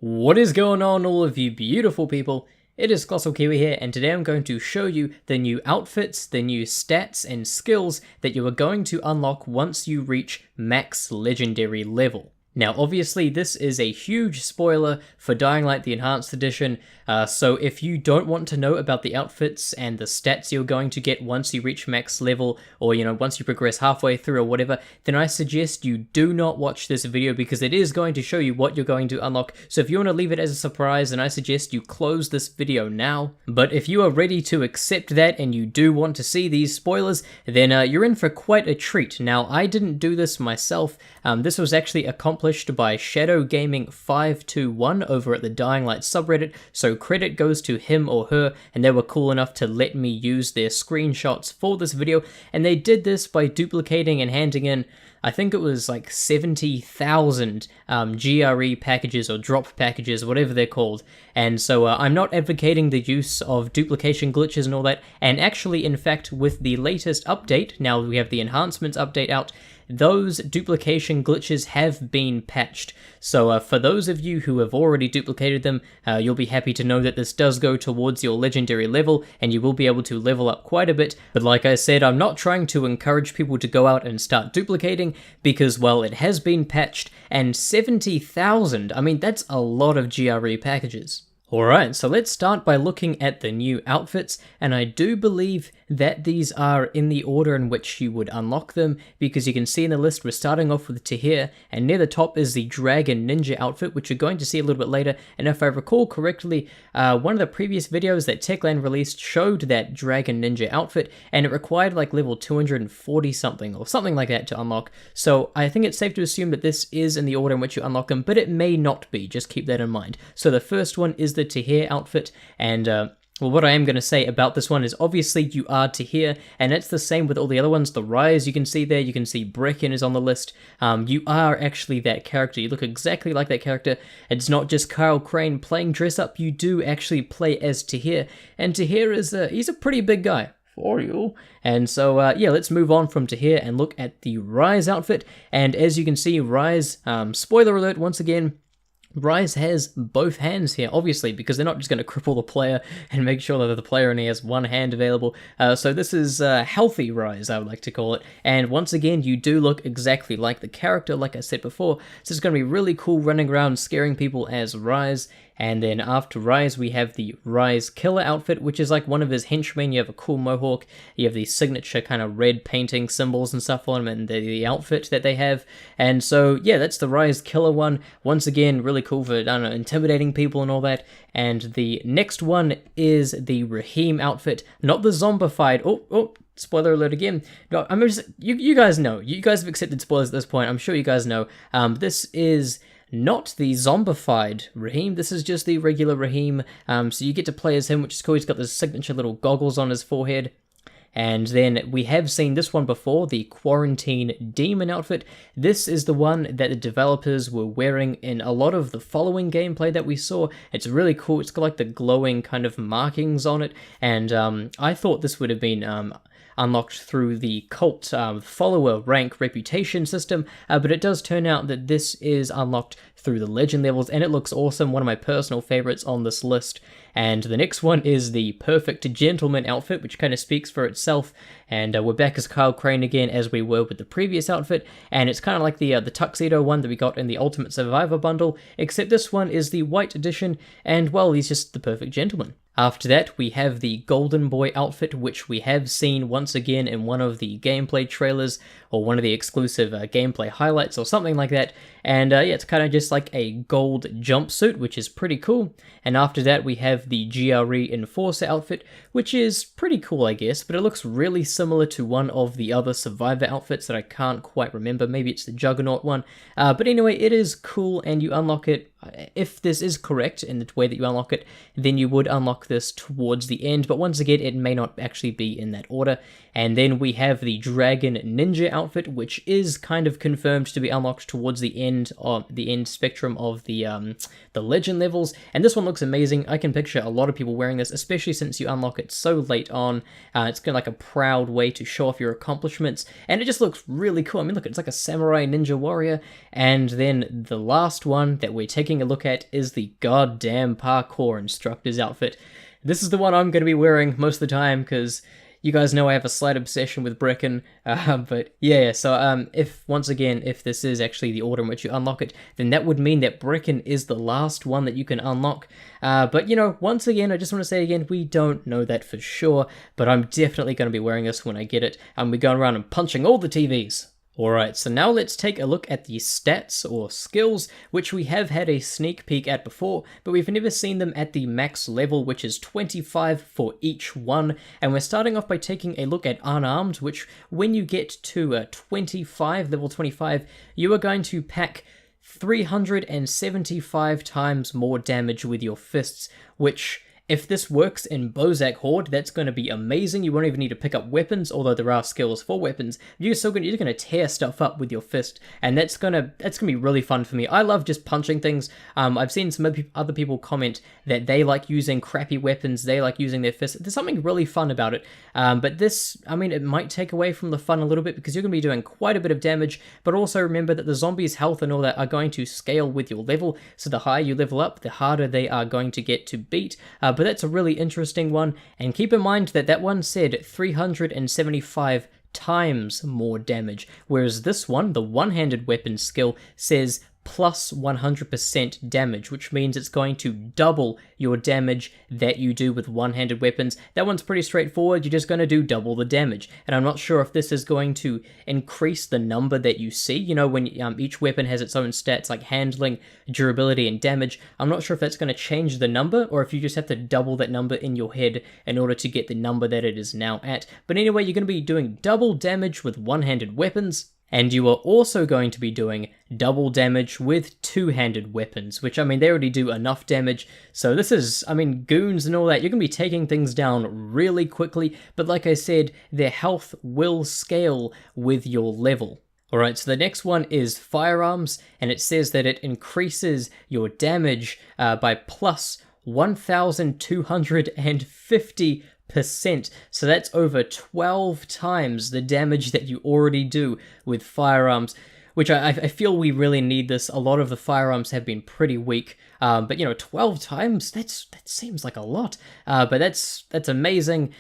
What is going on, all of you beautiful people? It is Colossal Kiwi here, and today I'm going to show you the new outfits, the new stats and skills that you are going to unlock once you reach max legendary level. Now obviously this is a huge spoiler for Dying Light the Enhanced Edition, so if you don't want to know about the outfits and the stats you're going to get once you reach max level, or once you progress halfway through or whatever, then I suggest you do not watch this video because it is going to show you what you're going to unlock. So if you want to leave it as a surprise, then I suggest you close this video now. But if you are ready to accept that and you do want to see these spoilers, then you're in for quite a treat. Now I didn't do this myself, this was actually accomplished by Shadow Gaming 521 over at the Dying Light subreddit, so credit goes to him or her, and they were cool enough to let me use their screenshots for this video, and they did this by duplicating and handing in, I think it was like 70,000 GRE packages or drop packages, whatever they're called. And so I'm not advocating the use of duplication glitches and all that, and actually in fact with the latest update, now we have the enhancements update out, those duplication glitches have been patched. So for those of you who have already duplicated them, you'll be happy to know that this does go towards your legendary level, and you will be able to level up quite a bit. But like I said, I'm not trying to encourage people to go out and start duplicating, because, well, it has been patched, and 70,000, I mean, that's a lot of GRE packages. Alright, so let's start by looking at the new outfits, and I do believe that these are in the order in which you would unlock them, because you can see in the list we're starting off with Tahir, and near the top is the Dragon Ninja outfit, which you're going to see a little bit later. And if I recall correctly, one of the previous videos that Techland released showed that Dragon Ninja outfit, and it required like level 240 something, or something like that to unlock. So I think it's safe to assume that this is in the order in which you unlock them, but it may not be, just keep that in mind. So the first one is the Tahir outfit, and well, what I am going to say about this one is obviously you are Tahir, and it's the same with all the other ones. The Rais you can see there, you can see Brecken is on the list. You are actually that character, you look exactly like that character. It's not just Kyle Crane playing dress up, you do actually play as Tahir, and Tahir is he's a pretty big guy for you. And so yeah, let's move on from Tahir and look at the Rais outfit. And as you can see, Rais, spoiler alert once again, Rais has both hands here, obviously, because they're not just going to cripple the player and make sure that the player only has one hand available. So this is healthy Rais, I would like to call it. And once again, you do look exactly like the character, like I said before. So it's going to be really cool running around scaring people as Rais. And then after Rais, we have the Rais Killer outfit, which is like one of his henchmen. You have a cool mohawk, you have these signature kind of red painting symbols and stuff on him, and the outfit that they have. And so, yeah, that's the Rais Killer one. Once again, really cool for, I don't know, intimidating people and all that. And the next one is the Rahim outfit, not the zombified. Oh, spoiler alert again. No, I'm just, you guys know. You guys have accepted spoilers at this point. I'm sure you guys know. This is not the zombified Rahim, this is just the regular Rahim, so you get to play as him, which is cool. He's got the signature little goggles on his forehead. And then we have seen this one before, the Quarantine Demon outfit. This is the one that the developers were wearing in a lot of the following gameplay that we saw. It's really cool, it's got like the glowing kind of markings on it, and I thought this would have been unlocked through the cult follower rank reputation system, but it does turn out that this is unlocked through the legend levels, and it looks awesome, one of my personal favorites on this list. And the next one is the Perfect Gentleman outfit, which kind of speaks for itself, and we're back as Kyle Crane again as we were with the previous outfit, and it's kind of like the tuxedo one that we got in the Ultimate Survivor bundle, except this one is the white edition, and well, he's just the Perfect Gentleman. After that, we have the Golden Boy outfit, which we have seen once again in one of the gameplay trailers, or one of the exclusive gameplay highlights, or something like that. And yeah, it's kind of just like a gold jumpsuit, which is pretty cool. And after that, we have the GRE Enforcer outfit, which is pretty cool, I guess, but it looks really similar to one of the other Survivor outfits that I can't quite remember. Maybe it's the Juggernaut one. But anyway, it is cool, and you unlock it. If this is correct in the way that you unlock it, then you would unlock this towards the end, but once again, it may not actually be in that order. And then we have the Dragon Ninja outfit, which is kind of confirmed to be unlocked towards the end of the end spectrum of the legend levels. And this one looks amazing. I can picture a lot of people wearing this, especially since you unlock it so late on. It's kind of like a proud way to show off your accomplishments, and it just looks really cool. I mean, look, it's like a samurai ninja warrior. And then the last one that we're taking taking a look at is the goddamn parkour instructor's outfit. This is the one I'm going to be wearing most of the time because you guys know I have a slight obsession with Brecken, but yeah, so if this is actually the order in which you unlock it, then that would mean that Brecken is the last one that you can unlock. But you know, once again, I just want to say again, we don't know that for sure, but I'm definitely going to be wearing this when I get it, and we're going around and punching all the TVs. Alright, so now let's take a look at the stats or skills, which we have had a sneak peek at before, but we've never seen them at the max level, which is 25 for each one. And we're starting off by taking a look at unarmed, which when you get to level 25, you are going to pack 375 times more damage with your fists, which, if this works in Bozak Horde, that's going to be amazing. You won't even need to pick up weapons, although there are skills for weapons. You're going to tear stuff up with your fist, and that's going to be really fun for me. I love just punching things. I've seen some other people comment that they like using crappy weapons, they like using their fists. There's something really fun about it. But this, I mean, it might take away from the fun a little bit because you're going to be doing quite a bit of damage, but also remember that the zombies' health and all that are going to scale with your level, so the higher you level up, the harder they are going to get to beat. But that's a really interesting one, and keep in mind that that one said 375 times more damage, whereas this one, the one-handed weapon skill, says plus 100% damage, which means it's going to double your damage that you do with one-handed weapons. That one's pretty straightforward, you're just going to do double the damage, and I'm not sure if this is going to increase the number that you see. You know, when each weapon has its own stats like handling, durability, and damage, I'm not sure if that's going to change the number, or if you just have to double that number in your head in order to get the number that it is now at. But anyway, you're going to be doing double damage with one-handed weapons, and you are also going to be doing double damage with two-handed weapons, which, I mean, they already do enough damage. So this is, I mean, goons and all that, you're going to be taking things down really quickly, but like I said, their health will scale with your level. Alright, so the next one is firearms, and it says that it increases your damage by plus 1,250%. So that's over 12 times the damage that you already do with firearms, which I feel we really need this. A lot of the firearms have been pretty weak, but you know, 12 times, that seems like a lot, but that's amazing.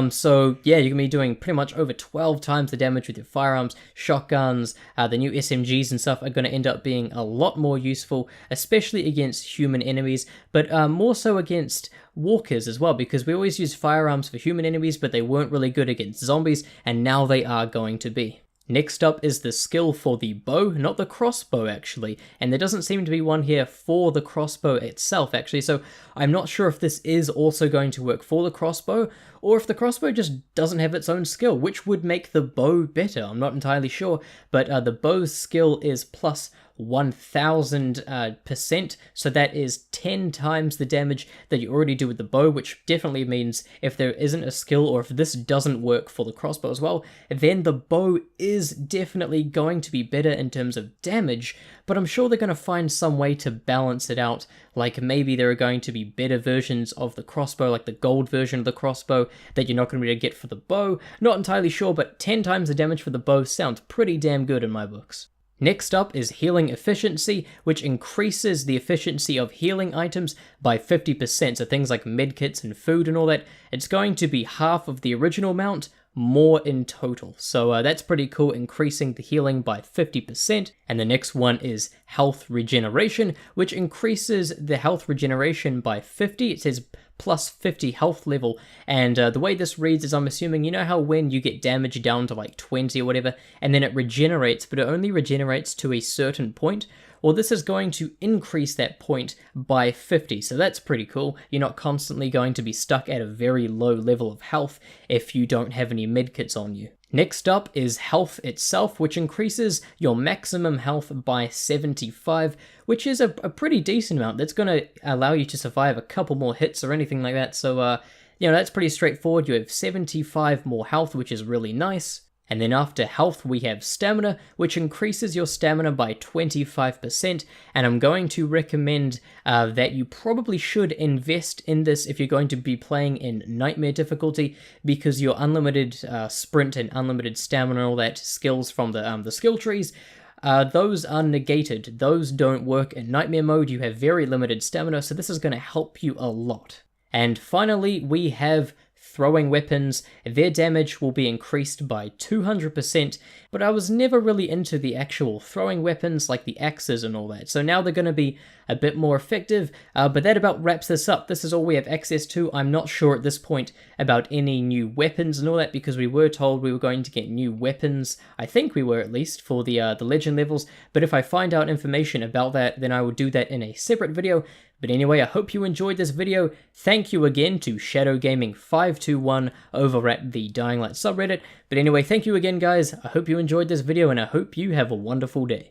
So yeah, you're gonna be doing pretty much over 12 times the damage with your firearms. Shotguns, the new SMGs and stuff are gonna end up being a lot more useful, especially against human enemies, but more so against walkers as well, because we always use firearms for human enemies, but they weren't really good against zombies, and now they are going to be. Next up is the skill for the bow, not the crossbow actually, and there doesn't seem to be one here for the crossbow itself actually, so I'm not sure if this is also going to work for the crossbow, or if the crossbow just doesn't have its own skill, which would make the bow better. I'm not entirely sure, but the bow's skill is plus 1,000%, so that is 10 times the damage that you already do with the bow, which definitely means if there isn't a skill, or if this doesn't work for the crossbow as well, then the bow is definitely going to be better in terms of damage, but I'm sure they're going to find some way to balance it out. Like maybe there are going to be better versions of the crossbow, like the gold version of the crossbow that you're not going to be able to get for the bow. Not entirely sure, but 10 times the damage for the bow sounds pretty damn good in my books. Next up is healing efficiency, which increases the efficiency of healing items by 50%, so things like medkits and food and all that. It's going to be half of the original amount, more in total. So that's pretty cool, increasing the healing by 50%. And the next one is health regeneration, which increases the health regeneration by 50. It says plus 50 health level, and the way this reads is, I'm assuming, you know how when you get damage down to like 20 or whatever, and then it regenerates, but it only regenerates to a certain point? Well, this is going to increase that point by 50, so that's pretty cool. You're not constantly going to be stuck at a very low level of health if you don't have any medkits on you. Next up is health itself, which increases your maximum health by 75, which is a pretty decent amount. That's going to allow you to survive a couple more hits or anything like that, so you know, that's pretty straightforward. You have 75 more health, which is really nice. And then after health, we have stamina, which increases your stamina by 25%, and I'm going to recommend that you probably should invest in this if you're going to be playing in Nightmare difficulty, because your unlimited sprint and unlimited stamina and all that skills from the skill trees those are negated. Those don't work in Nightmare mode. You have very limited stamina, so this is going to help you a lot. And finally, we have throwing weapons. Their damage will be increased by 200%, but I was never really into the actual throwing weapons like the axes and all that, so now they're going to be a bit more effective, but that about wraps this up. This is all we have access to. I'm not sure at this point about any new weapons and all that, because we were told we were going to get new weapons. I think we were, at least, for the legend levels, but if I find out information about that, then I will do that in a separate video. But anyway, I hope you enjoyed this video. Thank you again to Shadow Gaming 521 over at the Dying Light subreddit. But anyway, thank you again, guys. I hope you enjoyed this video, and I hope you have a wonderful day.